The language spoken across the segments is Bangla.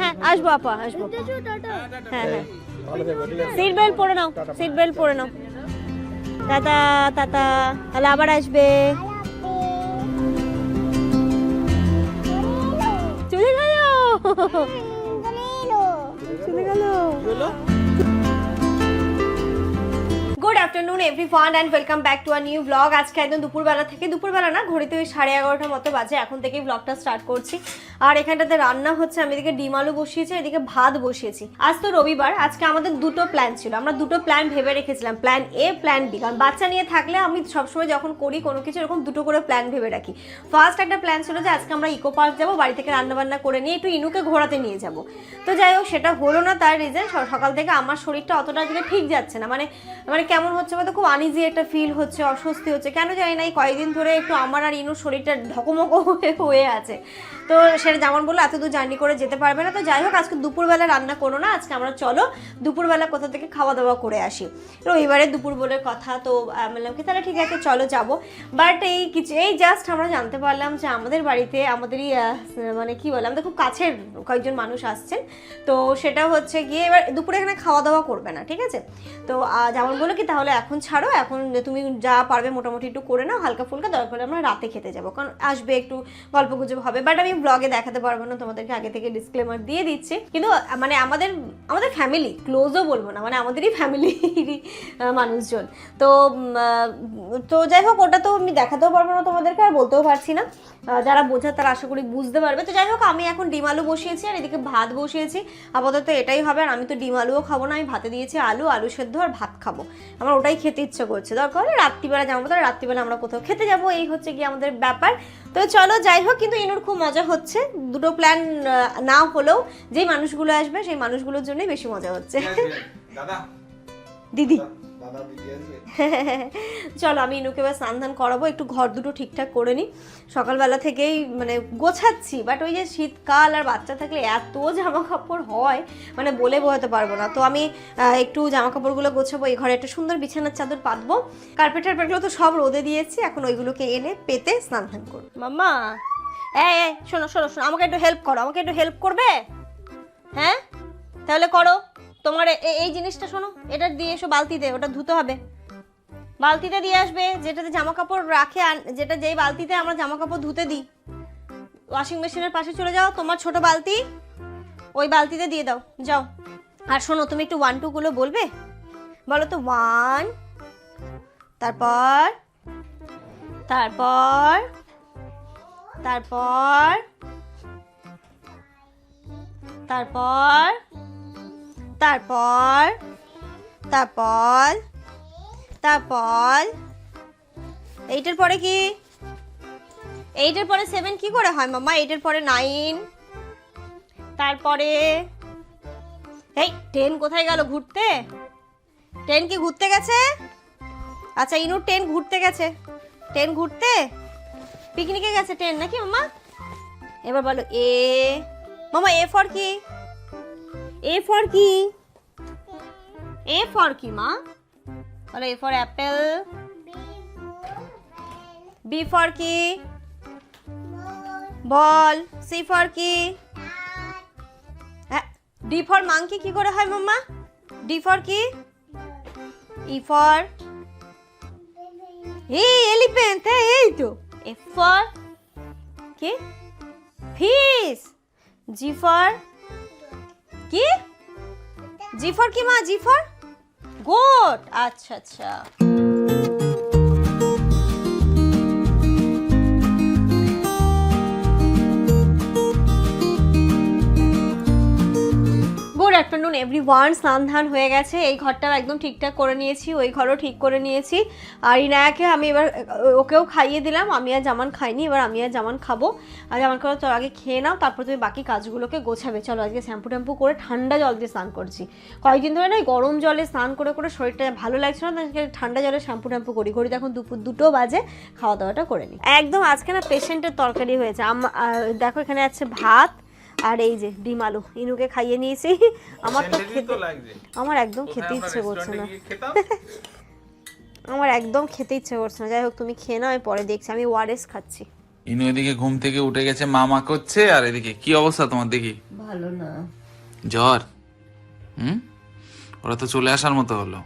হ্যাঁ আসবো আপা, আসবো। হ্যাঁ হ্যাঁ, সিট বেল্ট পরে নাও, সিট বেল্ট পরে নাও। টাটা টাটা, তাহলে আবার আসবে। চলে গেল, চলে গেল। Good afternoon everyone and welcome back to a new blog. আজকে একদম দুপুরবেলা থেকে, দুপুরবেলা না ঘড়িতে ওই 11:30টার মতো বাজে, এখন থেকেই ব্লগটা স্টার্ট করছি। আর এখানটাতে রান্না হচ্ছে, আমি এদিকে ডিম আলু বসিয়েছি, এদিকে ভাত বসিয়েছি। আজ তো রবিবার, আজকে আমাদের দুটো প্ল্যান ছিল, আমরা দুটো প্ল্যান ভেবে রেখেছিলাম, প্ল্যান এ প্ল্যান বি। কারণ বাচ্চা নিয়ে থাকলে আমি সবসময় যখন করি কোনো কিছু এরকম দুটো করে প্ল্যান ভেবে রাখি। ফার্স্ট একটা প্ল্যান ছিল যে আজকে আমরা ইকো পার্ক যাবো, বাড়ি থেকে রান্নাবান্না করে নিয়ে একটু ইনুকে ঘোরাতে নিয়ে যাব। তো যাই হোক সেটা হলো না, তার রিজন সকাল থেকে আমার শরীরটা অতটা দিকে ঠিক যাচ্ছে না, মানে কেমন হচ্ছে বলতে খুব আনইজি একটা ফিল হচ্ছে, অস্বস্তি হচ্ছে, কেন জানি না। এই কয়েকদিন ধরে একটু আমার আর ইনুর শরীরটা ঢকমকো হয়ে আছে। তো সেটা যেমন বললো এত দূর জার্নি করে যেতে পারবে না। তো যাই হোক আজকে দুপুরবেলা রান্না করো না, আজকে আমরা চলো দুপুরবেলা কোথা থেকে খাওয়া দাওয়া করে আসি। রবিবারে দুপুর বলে কথা, তো বললাম কি তাহলে ঠিক আছে চলো যাবো। বাট এই জাস্ট আমরা জানতে পারলাম যে আমাদের বাড়িতে আমাদেরই মানে কি বলে আমাদের খুব কাছের কয়েকজন মানুষ আসছেন। তো সেটা হচ্ছে গিয়ে এবার দুপুরে এখানে খাওয়া দাওয়া করবে না, ঠিক আছে। তো যেমন বলো কি তাহলে এখন ছাড়ো, এখন তুমি যা পারবে মোটামুটি একটু করে নাও, হালকা ফুলকা, দরকার হলে আমরা রাতে খেতে যাবো, কারণ আসবে একটু গল্প গুজব হবে। বাট আমি ব্লগে দেখাতে পারবো না, তোমাদেরকে আগে থেকে ডিসক্লেমার দিয়ে দিচ্ছি। কিন্তু মানে আমাদের ফ্যামিলি, ক্লোজও বলবো না, মানে আমাদেরই ফ্যামিলিরই মানুষজন। তো তো যাই হোক ওটা তো আমি দেখাতেও পারবো না তোমাদেরকে, আর বলতেও পারছি না। যারা বোঝার তারা আশা করি বুঝতে পারবে। তো যাই হোক আমি এখন ডিম আলু বসিয়েছি আর এদিকে ভাত বসিয়েছি, আপাতত এটাই হবে। আর আমি তো ডিম আলুও খাবো না, আমি ভাতে দিয়েছি আলু সেদ্ধ আর ভাত খাবো, আমার ওটাই খেতে ইচ্ছে করছে। দরকার হলে রাত্রিবেলা যাবো, তাহলে রাত্রিবেলা আমরা কোথাও খেতে যাবো, এই হচ্ছে কি আমাদের ব্যাপার। তো চলো যাই হোক, কিন্তু ইনুর খুব মজা হচ্ছে, দুটো প্ল্যান না হলেও যেই মানুষগুলো আসবে সেই মানুষগুলোর জন্যই বেশি মজা হচ্ছে। দিদি চলো আমি ইনুকে এবার স্নান ধান করাবো, একটু ঘর দুটো ঠিকঠাক করে নিই। সকালবেলা থেকেই মানে গোছাচ্ছি, বাট ওই যে শীতকাল আর বাচ্চা থাকলে এত জামা কাপড় হয় মানে বলে বোঝাতে পারবো না। তো আমি একটু জামা কাপড়গুলো গোছাবো, এই ঘরে একটা সুন্দর বিছানার চাদর পাতবো, কার্পেট টার্পেটগুলো তো সব রোদে দিয়েছি, এখন ওইগুলোকে এনে পেতে স্নান ধান করবো। মাম্মা এই শোনো শোনো শোনো, আমাকে একটু হেল্প করো, আমাকে একটু হেল্প করবে? হ্যাঁ তাহলে করো। তোমার এই জিনিসটা শোনো, এটা দিয়ে এসো বালতিতে, ওটা ধুতে হবে, বালতিতে দিয়ে আসবে, যেটাতে জামা কাপড় রাখে, যেটা যেই বালতিতে আমরা জামা কাপড় ধুতে দিই। ওয়াশিং মেশিনের পাশে চলে যাও, তোমার ছোট বালতি ওই বালতিতে দিয়ে দাও, যাও। আর শোনো তুমি একটু 1 2 গুলো বলবে, বলো তো। 1, তারপর তারপর তারপর তারপর তারপর তারপর তারপর এইটার পরে কি? এইটার পরে 7 কি করে হয় মাম্মা? এইটার পরে 9, তারপরে এই 10 কোথায় গেল ঘুরতে? 10 কি ঘুরতে গেছে? আচ্ছা ইনুর 10 ঘুরতে গেছে, 10 ঘুরতে পিকনিকে গেছে 10 নাকি মাম্মা? এবার বলো এ মাম্মা, এ ফর কি? এ ফর কি? এ ফর কি মা? বলো A for apple. B for কি? বল। সি ফর কি? ডি ফর মাংকি কি করে হয় মাম্মা? ডি ফর কি? ই ফর এলিফ্যান্ট, এই তো। এফ ফর কি? ফিশ। জি ফর কি? জি ফর কি মা? G for goat. আচ্ছা আচ্ছা। গুড আফটারনুন এভরিওয়ান, স্নান ধান হয়ে গেছে, এই ঘরটাও একদম ঠিকঠাক করে নিয়েছি, ওই ঘরও ঠিক করে নিয়েছি। আর ইনায়াকে আমি এবার ওকেও খাইয়ে দিলাম, আমি আর জামান খাইনি, এবার আমি আর জামান খাবো। আর জামান করে তো আগে খেয়ে নাও, তারপর তুমি বাকি কাজগুলোকে গোছাবে। চলো আজকে শ্যাম্পু ট্যাম্পু করে ঠান্ডা জল দিয়ে স্নান করছি, কয়েকদিন ধরে না গরম জলে স্নান করে করে শরীরটা ভালো লাগছে না, ঠান্ডা জলে শ্যাম্পু ট্যাম্পু করি। ঘড়িতে এখন দুপুর 2 বাজে, খাওয়া দাওয়াটা করে নিই। একদম আজকে না পেশেন্টের তরকারি হয়েছে। দেখো এখানে আছে ভাত আর এই যে ডিম আলু, ইনুকে খাইয়ে নিয়েছি। আমার তো খেতে, আমার একদম খেতে ইচ্ছে করছে না, আমার একদম খেতে ইচ্ছে করছে না। যাই হোক তুমি খেয়ে নাও, আমি পরে দেখছি। আমি ওআরএস খাচ্ছি। ইনু এদিকে ঘুম থেকে উঠে গেছে, মামা করছে, আর এদিকে কি অবস্থা তোমার দেখি? ভালো না। জ্বর? ওরা তো চলে আসার মতো হলো।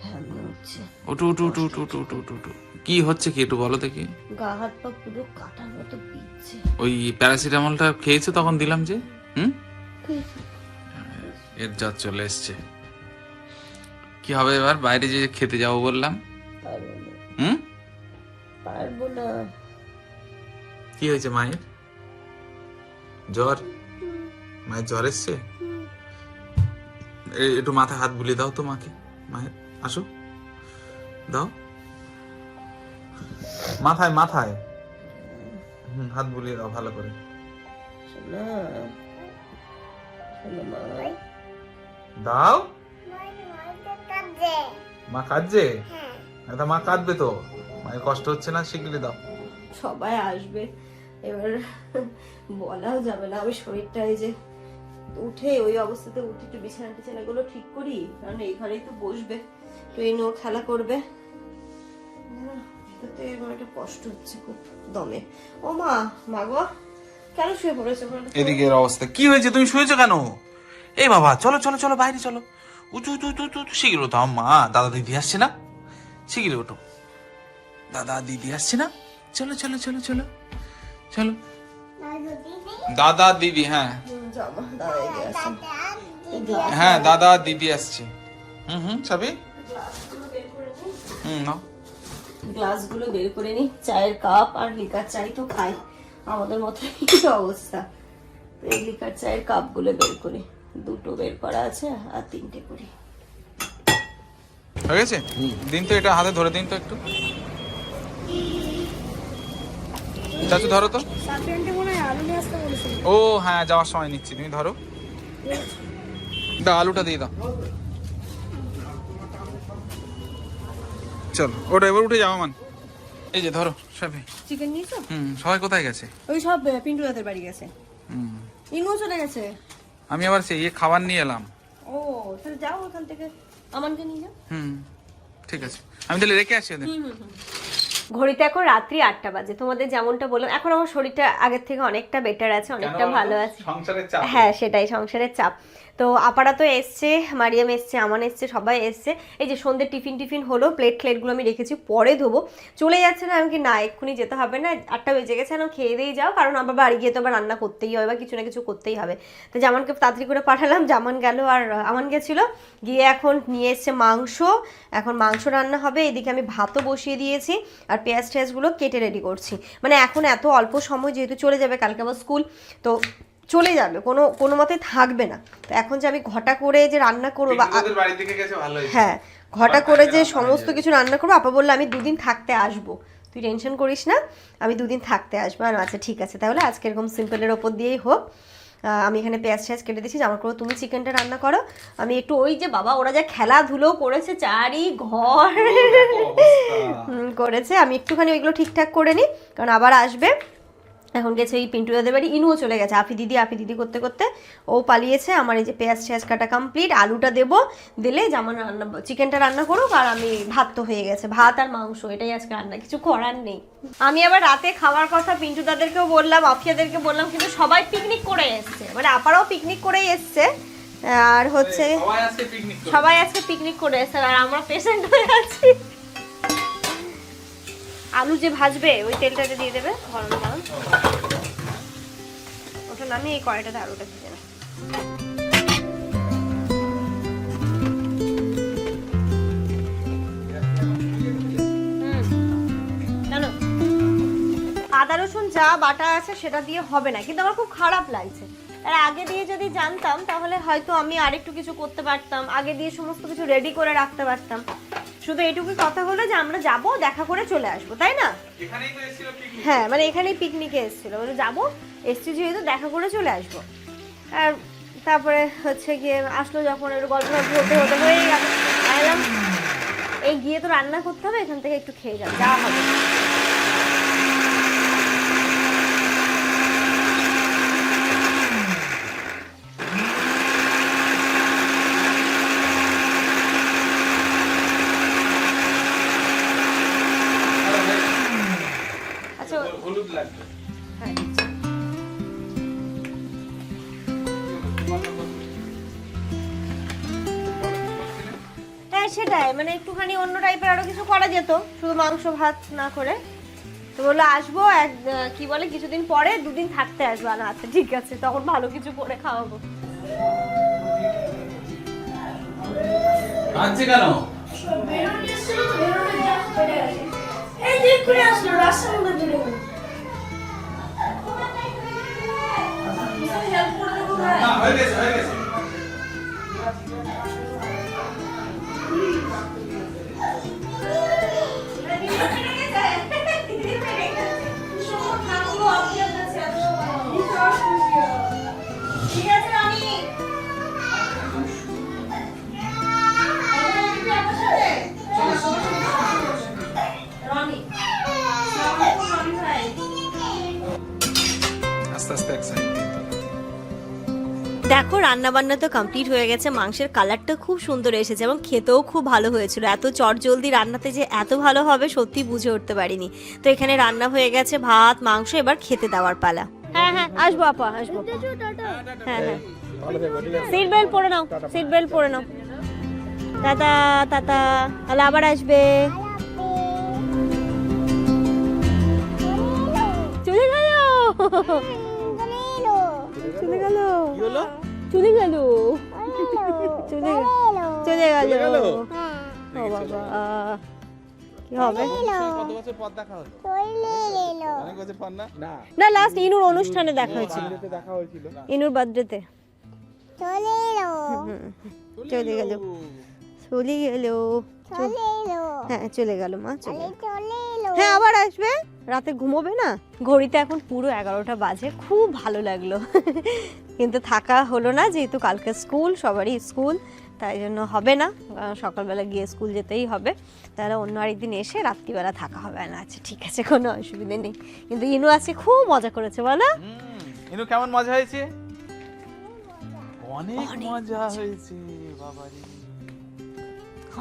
হ্যাঁ উঠছে। উঠু উঠু উঠু উঠু উঠু উঠু উঠু উঠু। কি হচ্ছে কি একটু বলো দেখি। গা হাত পা পুরো কাটার মতো পিচ্ছে। ওই প্যারাসিটামলটা খেয়েছো তখন দিলাম যে? এর জ্বর চলে এসছে। কি হবে এবার? বাইরে যে খেতে যাবো বললাম। পারবো না। কি হয়েছে মায়ের? জ্বর? মায়ের জ্বর এসছে? একটু মাথায় হাত বুলিয়ে দাও তো মাকে। মায়ের আসো, দাও মাথায় মাথায়। হাত বুলিয়ে দাও ভালো করে। দাও। মা কাঁদছে? মা কাঁদবে তো, মায়ের কষ্ট হচ্ছে না, শিগগিরই দাও। সবাই আসবে এবার, বলাও যাবে না। আমি শরীরটা এই যে উঠে ওই অবস্থাতে উঠে একটু বিছানা টিছানাগুলো ঠিক করি, কারণ এই ঘরেই তো বসবে, তো এই নিয়েও খেলা করবে। একটা কষ্ট হচ্ছে খুব দমে। ও মা, মা গো কেন শুয়ে পড়েছো? এদিকের অবস্থা কি হয়েছে? তুমি শুয়েছো কেন? এই বাবা চলো চলো চলো বাইরে চলো। উঁচু উঁচু উঁচু উঁচু শিগগির ওঠো। মা দাদা দিদি আসছে না, শিগগির ওঠো। দাদা দিদি আসছে না, চলো চলো চলো চলো চলো। দাদা দিদি, হ্যাঁ হ্যাঁ দাদা দিদি আসছে। সবই নাও। গ্লাসগুলো বের করে নি, চায়ের কাপ আর লিকার চাই তো খাই, আমাদের মতো অবস্থা। এই লিকার চায়ের কাপগুলো বের করি, দুটো বের করা আছে আর তিনটে করি। হয়ে গেছে? দিন তো এটা হাতে ধরে দিন তো একটু। চাচু ধরো তো। ও হ্যাঁ, যাওয়ার সময় নিচ্ছি, তুমি ধরো। দাও আলুটা দিয়ে দাও। চলো ওটা এবার উঠে যাও মান। এই যে ধরো সবাই। চিকেন নিয়েছো? সবাই কোথায় গেছে? ওই সব পিন্টু দাদের বাড়ি গেছে। ইনু চলে গেছে। আমি আবার সেই খাবার নিয়ে এলাম। ও তাহলে যাও ওখান থেকে আমানকে নিয়ে যাও। ঠিক আছে, আমি তাহলে রেখে আসি ওদের। ঘড়িতে এখন রাত্রি 8টা বাজে। তোমাদের যেমনটা বললাম, এখন আমার শরীরটা আগের থেকে অনেকটা বেটার আছে, অনেকটা ভালো আছে। সংসারের চাপ। হ্যাঁ সেটাই, সংসারের চাপ। তো আপারা তো এসছে, মারিয়াম এসছে, আমান এসছে, সবাই এসছে। এই যে সন্ধ্যে টিফিন হলো, প্লেটগুলো আমি রেখেছি, পরে ধোবো। চলে যাচ্ছে না, আমি কি না এক্ষুনি যেতে হবে না, 8টা বেজে গেছে, না খেয়ে দিয়ে যাও, কারণ আবার বাড়ি গিয়ে তো আবার রান্না করতেই হবে বা কিছু না কিছু করতেই হবে। তো জামানকে তাড়াতাড়ি করে পাঠালাম, জামান গেল আর আমান গেছিলো, গিয়ে এখন নিয়ে এসছে মাংস। এখন মাংস রান্না হবে, এদিকে আমি ভাতও বসিয়ে দিয়েছি আর পেঁয়াজ টেয়াজগুলো কেটে রেডি করছি। মানে এখন এত অল্প সময়, যেহেতু চলে যাবে কালকে আবার স্কুল, তো চলে যাবে, কোনো মতে থাকবে না। তো এখন যে আমি ঘটা করে যে রান্না করবো, হ্যাঁ ঘটা করে যে সমস্ত কিছু রান্না করবো, আপা বললো আমি 2 দিন থাকতে আসবো, তুই টেনশন করিস না, আমি 2 দিন থাকতে আসবো। আর আচ্ছা ঠিক আছে, তাহলে আজকে এরকম সিম্পলের ওপর দিয়েই হোক। আমি এখানে পেঁয়াজ কেটে দিচ্ছি, জামা করবো, তুমি চিকেনটা রান্না করো। আমি একটু ওই যে বাবা ওরা যা খেলাধুলো করেছে, চারি ঘর করেছে, আমি একটুখানি ওইগুলো ঠিকঠাক করে নিই, কারণ আবার আসবে। এখন গেছে এই পিন্টু দাদের বাড়ি, ইনুও চলে গেছে আফি দিদি করতে করতে, ও পালিয়েছে। আমার এই যে পেঁয়াজ কাটা কমপ্লিট, আলুটা দেবো, দিলে যেমন রান্না চিকেনটা রান্না করুক, আর আমি ভাত তো হয়ে গেছে, ভাত আর মাংস এটাই আজকে রান্না, কিছু করার নেই। আমি আবার রাতে খাওয়ার কথা পিন্টু দাদেরকেও বললাম, আফিয়াদেরকে বললাম, কিন্তু সবাই পিকনিক করে এসছে, মানে আপারাও পিকনিক করেই এসছে, আর হচ্ছে সবাই আজকে পিকনিক করে এসছে, আর আমরা পেশেন্ট হয়ে আছি। আলু যে ভাজবে ওই তেলটাতে দিয়ে দেবে গরম, ওটা নামিয়ে এই কড়াইটাতে আলুটা দিয়ে দেবে। জানো আদা রসুন যা বাটা আছে সেটা দিয়ে হবে না, কিন্তু আমার খুব খারাপ লাগছে। আর আগে দিয়ে যদি জানতাম তাহলে হয়তো আমি আরেকটু কিছু করতে পারতাম, আগে দিয়ে সমস্ত কিছু রেডি করে রাখতে পারতাম। শুধু এইটুকুই কথা হলো যে আমরা যাবো, দেখা করে চলে আসবো, তাই না? হ্যাঁ মানে এখানেই পিকনিকে এসেছিল, যাবো, এসছি যেহেতু দেখা করে চলে আসবো। আর তারপরে হচ্ছে গিয়ে আসলো যখন, একটু গল্প হতে হয়ে গেলাম, এই গিয়ে তো রান্না করতে হবে, এখান থেকে একটু খেয়ে যাবো, যা হবে। আচ্ছা হলুদ লাগবে। হ্যাঁ সেটাই, মানে একটুখানি অন্য টাইপের আরো কিছু করা যেত, শুধু মাংস ভাত না করে। তো বললো আসবো কি বলে কিছুদিন পরে, 2 দিন থাকতে আসবো। না আচ্ছা ঠিক আছে, তখন ভালো কিছু করে খাওয়াবো। আনছে কেন? হয়ে গেছে হয়ে গেছে। আস্তে আস্তে এক সাইড। দেখো রান্না বান্না তো কমপ্লিট হয়ে গেছে, মাংসের কালারটা খুব সুন্দর এসেছে এবং খেতেও খুব ভালো হয়েছিল। এত চটজলদি রান্নাতে যে এত ভালো হবে সত্যি বুঝে উঠতে পারিনি। তো এখানে রান্না হয়ে গেছে, ভাত মাংস, এবার খেতে দেওয়ার পালা। হ্যাঁ হ্যাঁ আসবো আপা, আসবো। হ্যাঁ হ্যাঁ সিট বেল্ট পরে নাও, সিট বেল্ট পরে নাও। টাটা টাটা, তাহলে আবার আসবে। চলে গেল, চলে গেল, চলে গেল, চলে গেল। ও বাবা কি হবে? কত বছর পর দেখা হলো? অনেক বছর পর না? না লাস্ট ইনুর অনুষ্ঠানে দেখা হয়েছিল, দেখা হয়েছিল ইনুর বার্থডেতে। চলে গেল, চলে গেল, হ্যাঁ চলে গেল মা, চলে হ্যাঁ আবার আসবে। রাতে ঘুমোবে না। ঘড়িতে এখন পুরো 11টা বাজে, খুব ভালো লাগলো কিন্তু থাকা হলো না, যেহেতু কালকে স্কুল, সবারই স্কুল, তাই জন্য হবে না। সকালবেলা গিয়ে স্কুল যেতেই হবে, তাহলে অন্য আরেকদিন এসে রাত্রিবেলা থাকা হবে না। আচ্ছা ঠিক আছে, কোনো অসুবিধা নেই। কিন্তু ইনু আজকে খুব মজা করেছে, বলো ইনু কেমন মজা হয়েছে? অনেক মজা হয়েছে বাবারে,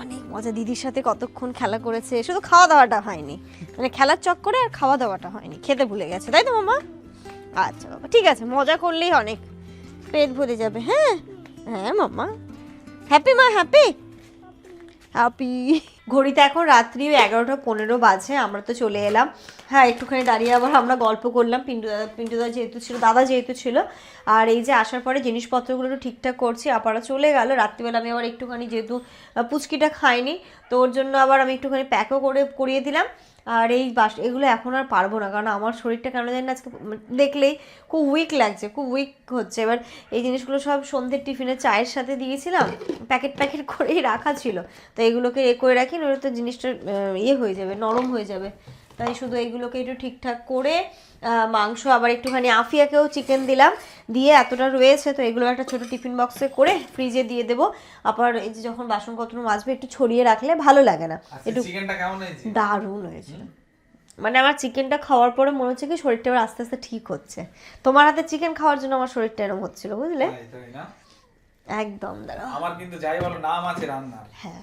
অনেক মজা। দিদির সাথে কতক্ষণ খেলা করেছে, শুধু খাওয়া দাওয়াটা হয়নি, মানে খেলার চক্করে আর খাওয়া দাওয়াটা হয়নি, খেতে ভুলে গেছে, তাই তো মামা? আচ্ছা বাবা ঠিক আছে, মজা করলেই অনেক, পেট ভরে যাবে। হ্যাঁ হ্যাঁ মামা হ্যাপি, মা হ্যাপি হ্যাপি। ঘড়িতে এখন রাত্রি 11টা 15 বাজে, আমরা তো চলে এলাম। হ্যাঁ একটুখানি দাঁড়িয়ে আবার আমরা গল্প করলাম, পিন্টুদা যেহেতু ছিল, দাদা যেহেতু ছিল। আর এই যে আসার পরে জিনিসপত্রগুলো একটু ঠিকঠাক করছি, আপারা চলে গেল। রাত্রিবেলা আমি আবার একটুখানি, যেহেতু পুচকিটা খাইনি, তো ওর জন্য আবার আমি একটুখানি প্যাকও করিয়ে দিলাম। আর এগুলো এখন আর পারবো না, কারণ আমার শরীরটা কেন জানি না আজকে দেখলেই খুব উইক লাগছে, খুব উইক হচ্ছে। এবার এই জিনিসগুলো সব সন্ধ্যের টিফিনে চায়ের সাথে দিয়েছিলাম, প্যাকেট করেই রাখা ছিল, তো এগুলোকে করে রাখি, নইলে তো জিনিসটা হয়ে যাবে, নরম হয়ে যাবে। তাই শুধু এইগুলোকে একটু ঠিকঠাক করে, মাংস আবার একটুখানি আফিয়াকেও চিকেন দিলাম, দিয়ে এতটা রয়েছে, তো এগুলো একটা ছোটো টিফিন বক্সে করে ফ্রিজে দিয়ে দেবো। আবার এই যে যখন বাসনপত্র মাজবে একটু ছড়িয়ে রাখলে ভালো লাগে না। একটু চিকেনটা কেমন হয়েছে? দারুণ হয়েছিল, মানে আমার চিকেনটা খাওয়ার পরে মনে হচ্ছে কি শরীরটা এবার আস্তে আস্তে ঠিক হচ্ছে। তোমার হাতে চিকেন খাওয়ার জন্য আমার শরীরটা এরকম হচ্ছিল, বুঝলে? একদম দাঁড়াও, আমার কিন্তু যাই বলো নাম আছে রান্নার। হ্যাঁ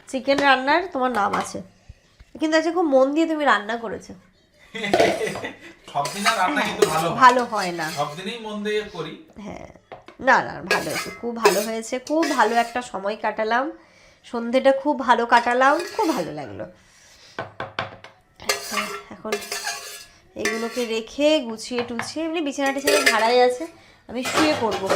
চিকেন রান্নার তোমার নাম আছে, কিন্তু আজকে খুব মন দিয়ে তুমি রান্না করেছো। সবদিন রান্না কিন্তু ভালো হয় না, সবদিনই মন দিয়ে করি। হ্যাঁ না না ভালো হয়েছে, খুব ভালো হয়েছে, খুব ভালো একটা সময় কাটালাম, সন্ধেটা খুব ভালো কাটালাম, খুব ভালো লাগলো। এখন এগুলোকে রেখে গুছিয়ে টুছিয়ে, এমনি বিছানা টিছানা ঝাড়াই আছে, আমি শুয়ে পড়বো,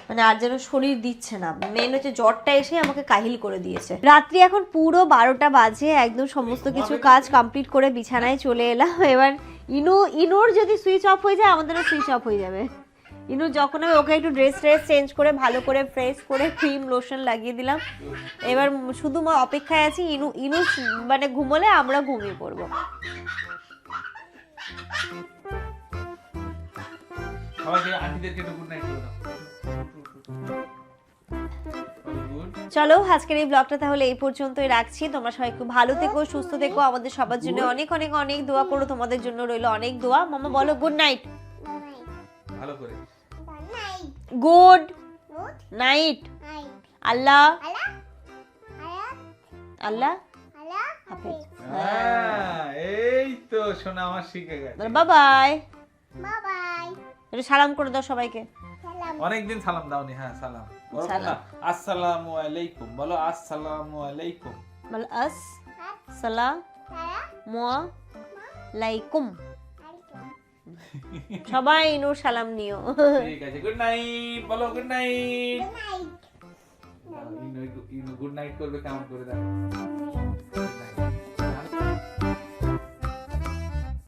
মানে আর যেন শরীর দিচ্ছে না। মেন হচ্ছে জ্বরটা এসে আমাকে কাহিল করে দিয়েছে। রাত্রি এখন পুরো 12টা বাজে, একদম সমস্ত কিছু কাজ কমপ্লিট করে বিছানায় চলে এলাম। এবার ইনুর যদি সুইচ অফ হয়ে যায়, আমাদেরও সুইচ অফ হয়ে যাবে। ইনু যখন আমি ওকে একটু ড্রেস চেঞ্জ করে ভালো করে ফ্রেশ করে ক্রিম লোশন লাগিয়ে দিলাম, এবার শুধু অপেক্ষায় আছি ইনু মানে ঘুমোলে আমরা ঘুমিয়ে পড়বো। চলো আজকের এই ব্লগটা তাহলে এই পর্যন্তই রাখছি। তোমরা সবাই খুব ভালো থেকো, সুস্থ থেকো, আমাদের সবার জন্য অনেক অনেক অনেক দোয়া করো। তোমাদের জন্য রইলো অনেক দোয়া। মামা বলো গুড নাইট। ভালো করে গুড নাইট। আল্লাহ আল্লাহ হাফেজ। এই তো শোনা আমার শিখে গেছে। বাই বাই, একটু সালাম করে দাও সবাইকে। অনেকদিন সালাম দাওনি। হ্যাঁ সালাম বলো না, আসসালামু আলাইকুম বলো, আসসালামু আলাইকুম। বল আসসালামু আলাইকুম। সবাই ইনুর সালাম নিও। ঠিক আছে, গুড নাইট বলো, গুড নাইট। ইনু গুড নাইট করবে কেমন করে দেখো।